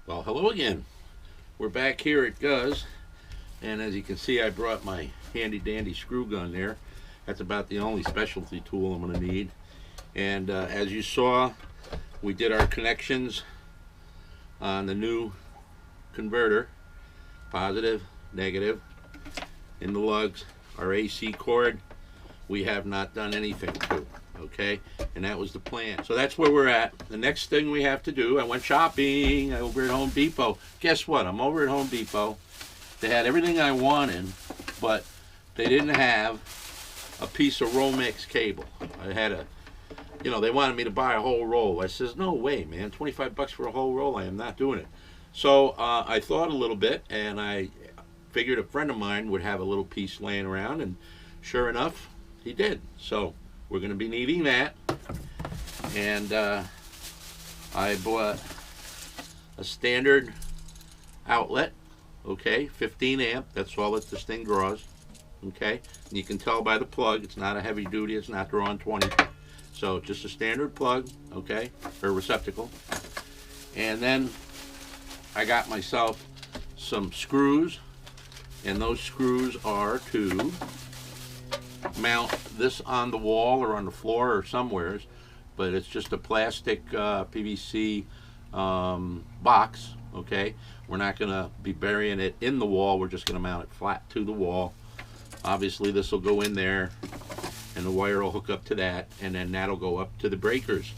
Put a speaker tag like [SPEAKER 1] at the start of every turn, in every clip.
[SPEAKER 1] Well, hello again. We're back here at Guz, and as you can see, I brought my handy dandy screw gun there. That's about the only specialty tool I'm going to need. And as you saw, we did our connections on the new converter, positive, negative, in the lugs. Our AC cord, we have not done anything to. Okay, and that was the plan. So that's where we're at. The next thing we have to do, I went shopping over at Home Depot. Guess what? I'm over at Home Depot. They had everything I wanted, but they didn't have a piece of Romex cable. I had they wanted me to buy a whole roll. I says, no way, man, 25 bucks for a whole roll. I am not doing it. So I thought a little bit, and I figured a friend of mine would have a little piece laying around, and sure enough, he did. So we're going to be needing that. And I bought a standard outlet, okay, 15 amp. That's all that this thing draws, okay. And you can tell by the plug, it's not a heavy duty, it's not drawing 20. So just a standard plug, okay, or receptacle. And then I got myself some screws, and those screws are to mount this on the wall or on the floor or somewheres, but it's just a plastic PVC box, okay. We're not going to be burying it in the wall, we're just going to mount it flat to the wall. Obviously this will go in there, and the wire will hook up to that, and then that'll go up to the breakers.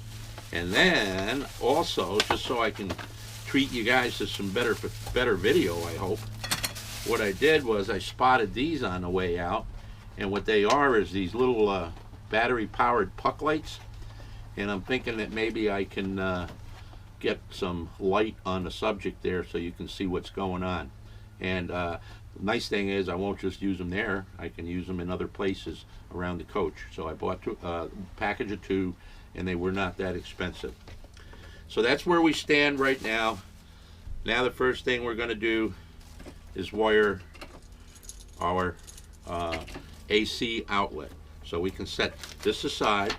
[SPEAKER 1] And then also, just so I can treat you guys to some better video, I hope, what I did was I spotted these on the way out. And what they are is these little battery-powered puck lights. And I'm thinking that maybe I can get some light on the subject there so you can see what's going on. And the nice thing is I won't just use them there. I can use them in other places around the coach. So I bought a package of 2, and they were not that expensive. So that's where we stand right now. Now the first thing we're going to do is wire our AC outlet. So we can set this aside,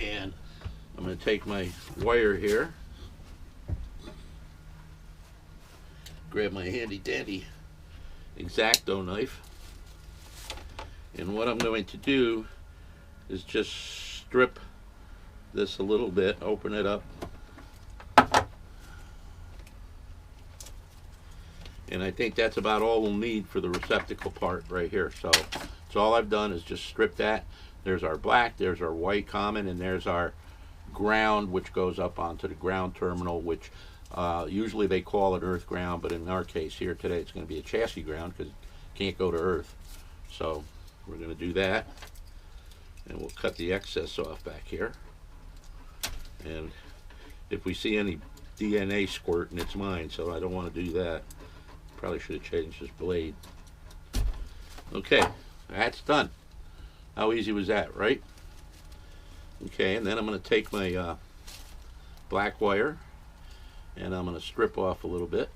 [SPEAKER 1] and I'm going to take my wire here, grab my handy dandy X-Acto knife, and what I'm going to do is just strip this a little bit, open it up, and I think that's about all we'll need for the receptacle part right here. So all I've done is just strip that. There's our black, there's our white common, and there's our ground, which goes up onto the ground terminal, which usually they call it earth ground, but in our case here today it's going to be a chassis ground because it can't go to earth. So we're going to do that, and we'll cut the excess off back here. And if we see any DNA squirting, it's mine, so I don't want to do that. Probably should have changed this blade. Okay, that's done. How easy was that, right? Okay, and then I'm going to take my black wire, and I'm going to strip off a little bit.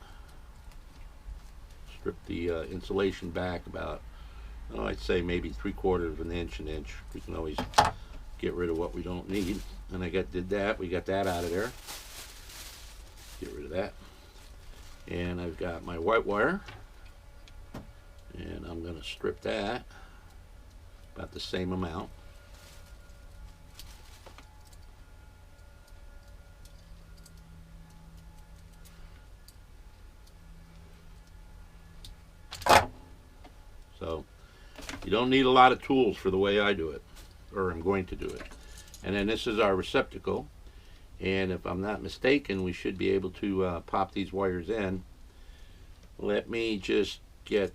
[SPEAKER 1] Strip the insulation back about, oh, I'd say maybe 3/4 of an inch, an inch. We can always get rid of what we don't need. And did that. We got that out of there. Get rid of that. And I've got my white wire, and I'm going to strip that about the same amount. So you don't need a lot of tools for the way I do it, or I'm going to do it. And then this is our receptacle, and if I'm not mistaken, we should be able to pop these wires in. Let me just get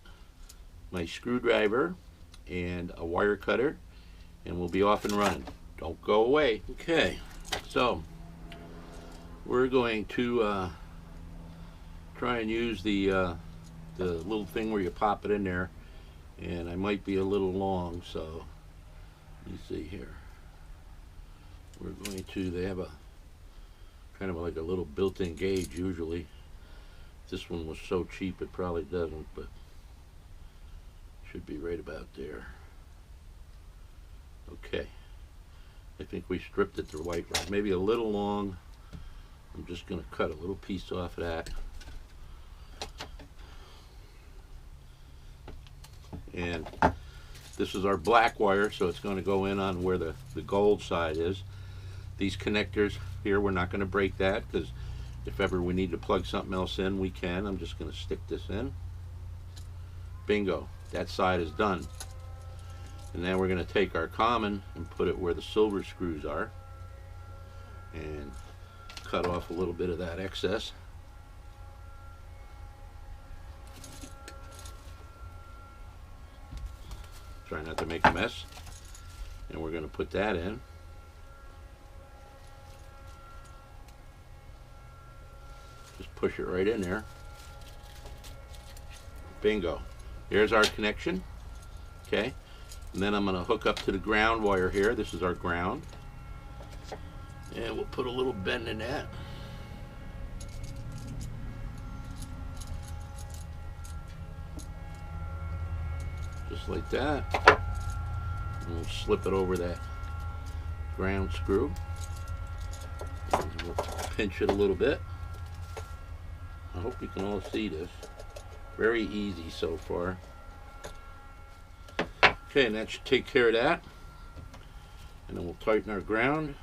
[SPEAKER 1] my screwdriver and a wire cutter, and we'll be off and running. Don't go away. Okay, so we're going to try and use the little thing where you pop it in there, and I might be a little long, so let me see here. We're going to, they have a kind of like a little built-in gauge usually. This one was so cheap it probably doesn't, but should be right about there. Okay, I think we stripped it to white rod, maybe a little long. I'm just going to cut a little piece off of that. And this is our black wire, so it's going to go in on where the gold side is. These connectors here, we're not going to break that, because if ever we need to plug something else in, we can. I'm just going to stick this in. Bingo, that side is done. And now we're going to take our common and put it where the silver screws are, and cut off a little bit of that excess. Try not to make a mess. And we're going to put that in. Just push it right in there. Bingo. Here's our connection. Okay. And then I'm going to hook up to the ground wire here. This is our ground. And we'll put a little bend in that. Just like that. And we'll slip it over that ground screw. And we'll pinch it a little bit. I hope you can all see this. Very easy so far. Okay, and that should take care of that. And then we'll tighten our ground.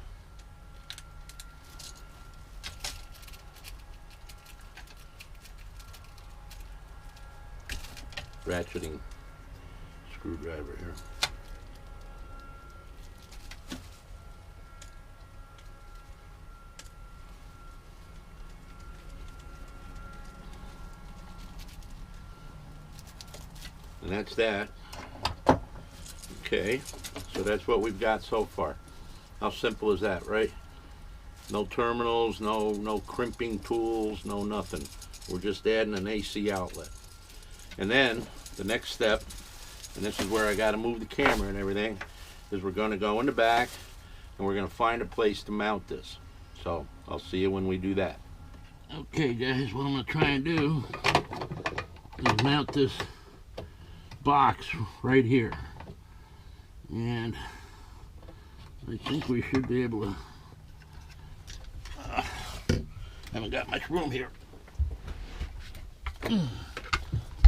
[SPEAKER 1] Ratcheting screwdriver here. And that's that. Okay, so that's what we've got so far. How simple is that, right? No terminals, no crimping tools, no nothing. We're just adding an AC outlet. And then the next step, and this is where I got to move the camera and everything, is we're going to go in the back and we're going to find a place to mount this. So I'll see you when we do that. Okay guys, what I'm going to try and do is mount this box right here. And I think we should be able to, haven't got much room here.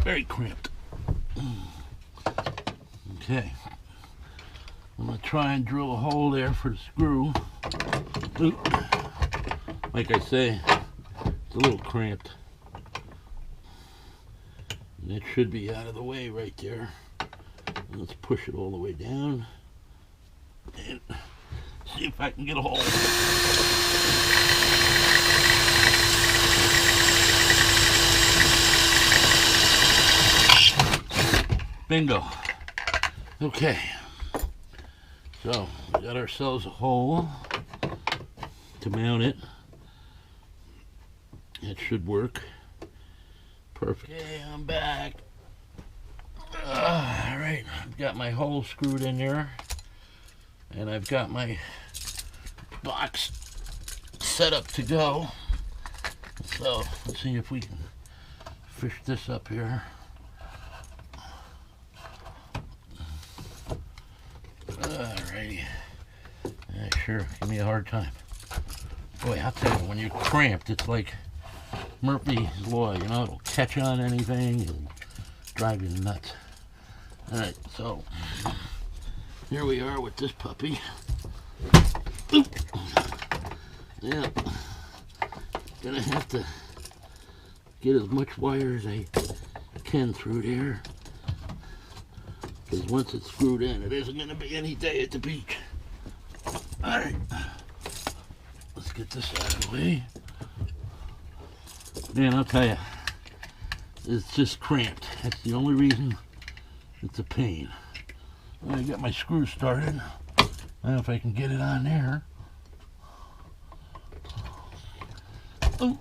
[SPEAKER 1] Very cramped. Okay. I'm going to try and drill a hole there for the screw. Oop. Like I say, it's a little cramped. And it should be out of the way right there. Let's push it all the way down and see if I can get a hole. Bingo. Okay, so we got ourselves a hole to mount it. That should work. Perfect. Okay, I'm back. Alright, I've got my hole screwed in there, and I've got my box set up to go. So let's see if we can fish this up here. Alrighty. Yeah, sure, give me a hard time. Boy, I'll tell you, when you're cramped, it's like Murphy's Law, you know, it'll catch on anything and drive you nuts. Alright, so here we are with this puppy. Oop. Yeah, gonna have to get as much wire as I can through there, because once it's screwed in, it isn't gonna be any day at the beach. Alright, let's get this out of the way. Man, I'll tell you, it's just cramped. That's the only reason it's a pain. I got my screw started. I don't know if I can get it on there. Oh.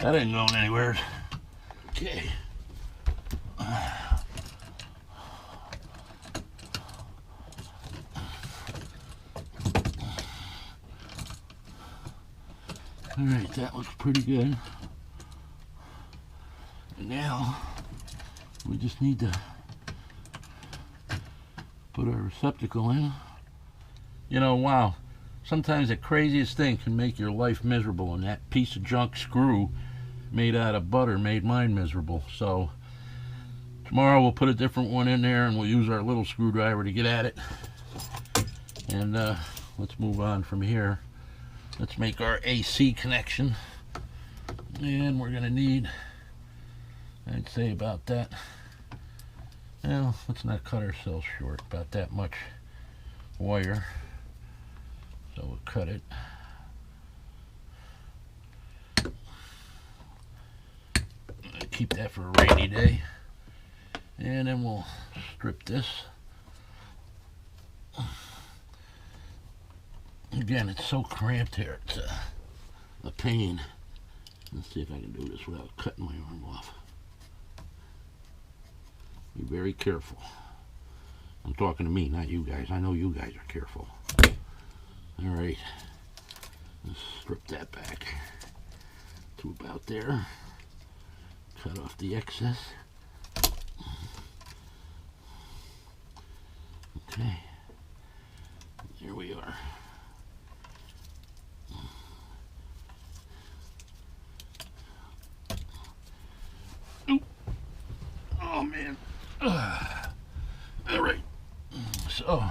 [SPEAKER 1] That ain't going anywhere. Okay. Alright, that looks pretty good. And now we just need to put our receptacle in. You know, wow. Sometimes the craziest thing can make your life miserable, and that piece of junk screw made out of butter made mine miserable. So tomorrow we'll put a different one in there, and we'll use our little screwdriver to get at it. And let's move on from here. Let's make our AC connection. And we're gonna need, I'd say about that. Well, let's not cut ourselves short. About that much wire. So we'll cut it. Keep that for a rainy day. And then we'll strip this. Again, it's so cramped here. It's a pain. Let's see if I can do this without cutting my arm off. Be very careful. I'm talking to me, not you guys. I know you guys are careful. Alright. Let's strip that back to about there. Cut off the excess. Okay. There we are. Oop. Oh man. Alright. So,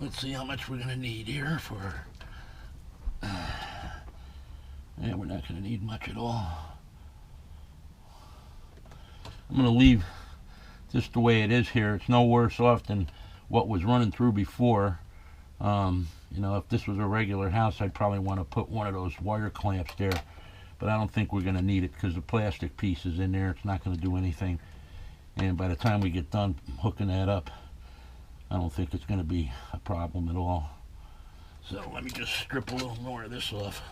[SPEAKER 1] let's see how much we're going to need here for... yeah, we're not going to need much at all. I'm going to leave just the way it is here. It's no worse off than what was running through before. You know, if this was a regular house, I'd probably want to put one of those wire clamps there. But I don't think we're going to need it because the plastic piece is in there. It's not going to do anything. And by the time we get done hooking that up, I don't think it's going to be a problem at all. So let me just strip a little more of this off.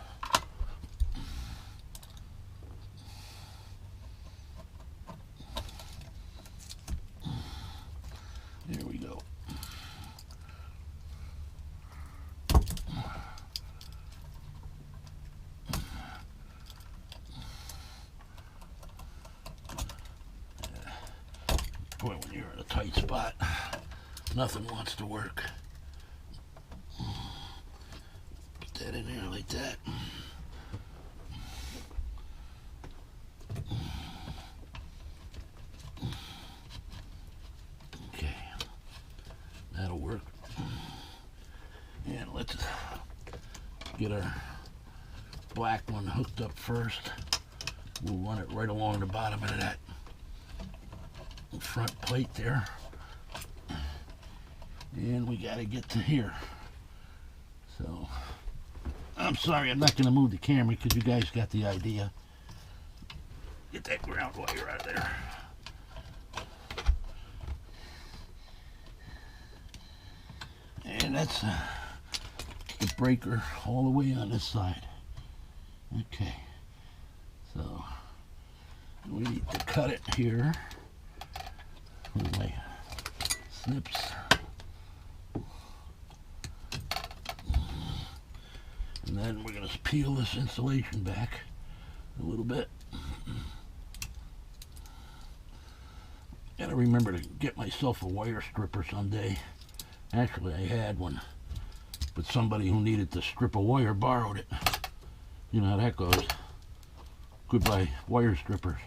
[SPEAKER 1] There we go. Boy, when you're in a tight spot, nothing wants to work. Put that in there like that. Okay, that'll work. And let's get our black one hooked up first. We'll run it right along the bottom of that front plate there. And we got to get to here. So, I'm sorry, I'm not going to move the camera because you guys got the idea. Get that ground wire out of there. And that's the breaker all the way on this side. Okay. So, we need to cut it here with my snips. And then we're going to peel this insulation back a little bit. Gotta remember to get myself a wire stripper someday. Actually, I had one, but somebody who needed to strip a wire borrowed it. You know how that goes. Goodbye, wire strippers.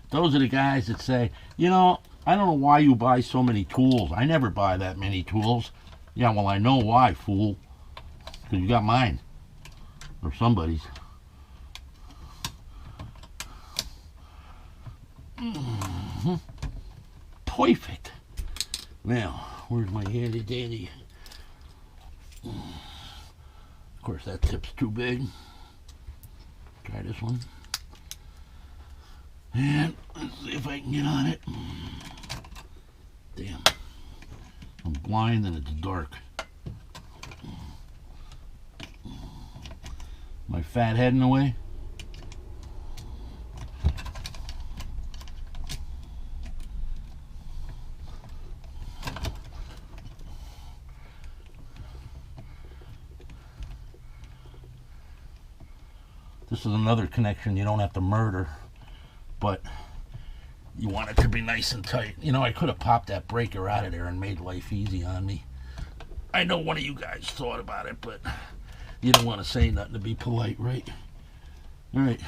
[SPEAKER 1] Those are the guys that say, you know, I don't know why you buy so many tools. I never buy that many tools. Yeah, well, I know why, fool. Because you got mine. Or somebody's. Perfect. Now, where's my handy dandy? Of course, that tip's too big. Try this one. And let's see if I can get on it. Damn. I'm blind and it's dark. My fat head in the way? This is another connection you don't have to murder, but you want it to be nice and tight. You know, I could have popped that breaker out of there and made life easy on me. I know one of you guys thought about it, but you don't want to say nothing to be polite, right? All right,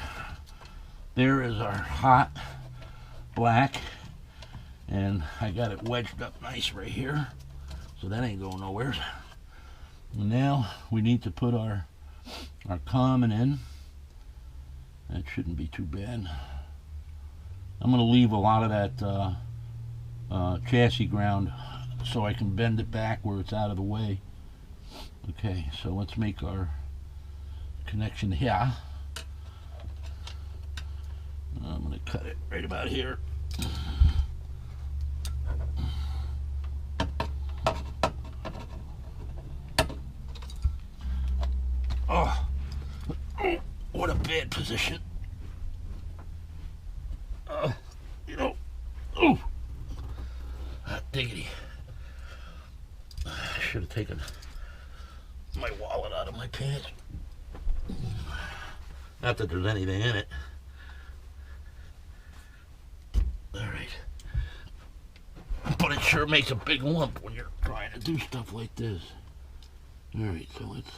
[SPEAKER 1] there is our hot black, and I got it wedged up nice right here, so that ain't going nowhere. And now we need to put our common in. That shouldn't be too bad. I'm going to leave a lot of that chassis ground so I can bend it back where it's out of the way. Okay, so let's make our connection here. I'm going to cut it right about here. Oh, what a bad position. You know, oh, diggity. I should have taken my wallet out of my pants. Not that there's anything in it. All right. But it sure makes a big lump when you're trying to do stuff like this. All right, so let's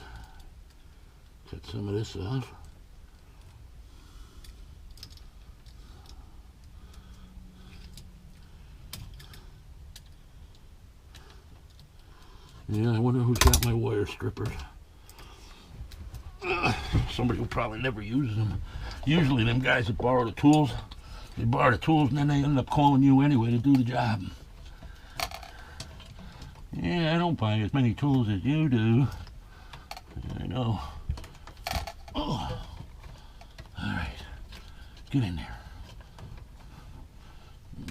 [SPEAKER 1] cut some of this off. Yeah, I wonder who's got my wire strippers. Somebody who probably never uses them. Usually them guys that borrow the tools, they borrow the tools and then they end up calling you anyway to do the job. Yeah, I don't buy as many tools as you do. I know. Oh. All right. Get in there.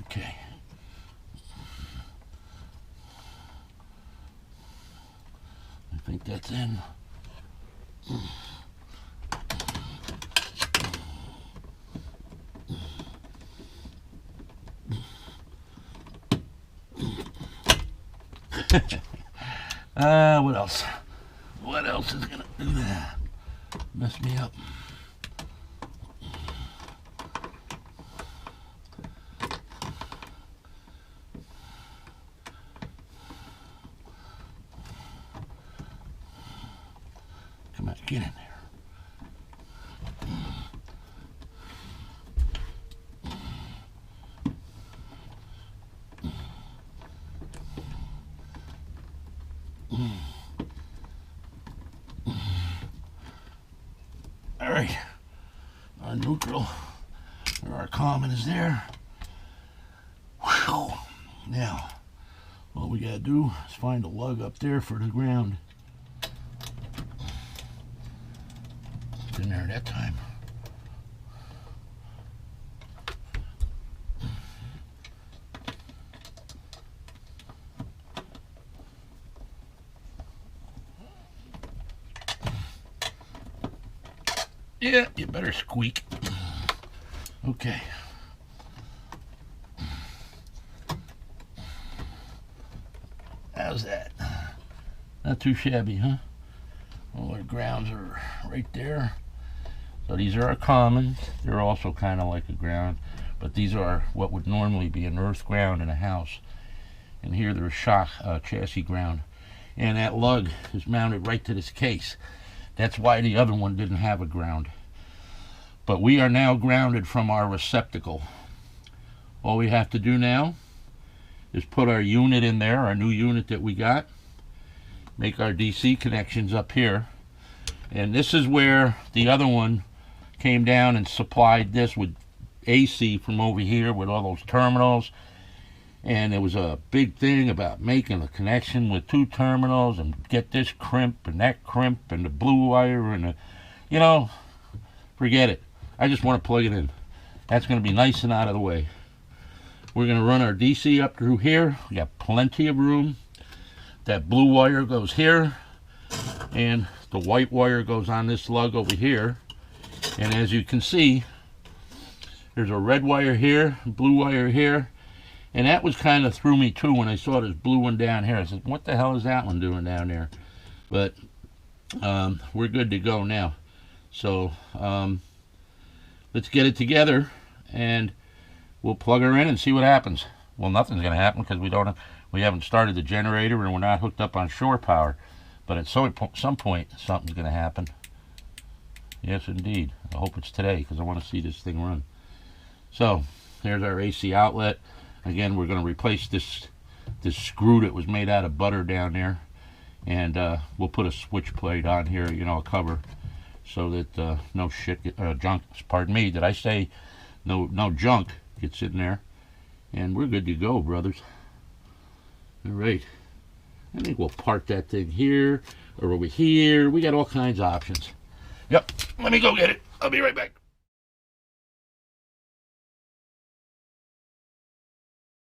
[SPEAKER 1] Okay. I think that's in. What else? What else is gonna do that? Mess me up. Come on, get in there. All right, our neutral or our common is there. Whew. Now, what we gotta do is find a lug up there for the ground. It's in there that time. Yeah, you better squeak. Okay. How's that? Not too shabby, huh? Well, our grounds are right there. So these are our commons. They're also kind of like a ground, but these are what would normally be an earth ground in a house. And here there's shock chassis ground. And that lug is mounted right to this case. That's why the other one didn't have a ground. But we are now grounded from our receptacle. All we have to do now is put our unit in there, our new unit that we got, make our DC connections up here. And this is where the other one came down and supplied this with AC from over here with all those terminals. And there was a big thing about making a connection with two terminals and get this crimp and that crimp and the blue wire and the, you know, forget it. I just want to plug it in. That's going to be nice and out of the way. We're going to run our DC up through here. We got plenty of room. That blue wire goes here, and the white wire goes on this lug over here. And as you can see, there's a red wire here, blue wire here. And that was kind of threw me too when I saw this blue one down here. I said, what the hell is that one doing down there? But we're good to go now. So let's get it together and we'll plug her in and see what happens. Well, nothing's going to happen because we haven't started the generator and we're not hooked up on shore power. But at some point, something's going to happen. Yes, indeed. I hope it's today because I want to see this thing run. So there's our AC outlet. Again, we're going to replace this screw that was made out of butter down there, and we'll put a switch plate on here, you know, a cover, so that no junk. Pardon me. Did I say no junk gets in there? And we're good to go, brothers. All right. I think we'll park that thing here or over here. We got all kinds of options. Yep. Let me go get it. I'll be right back.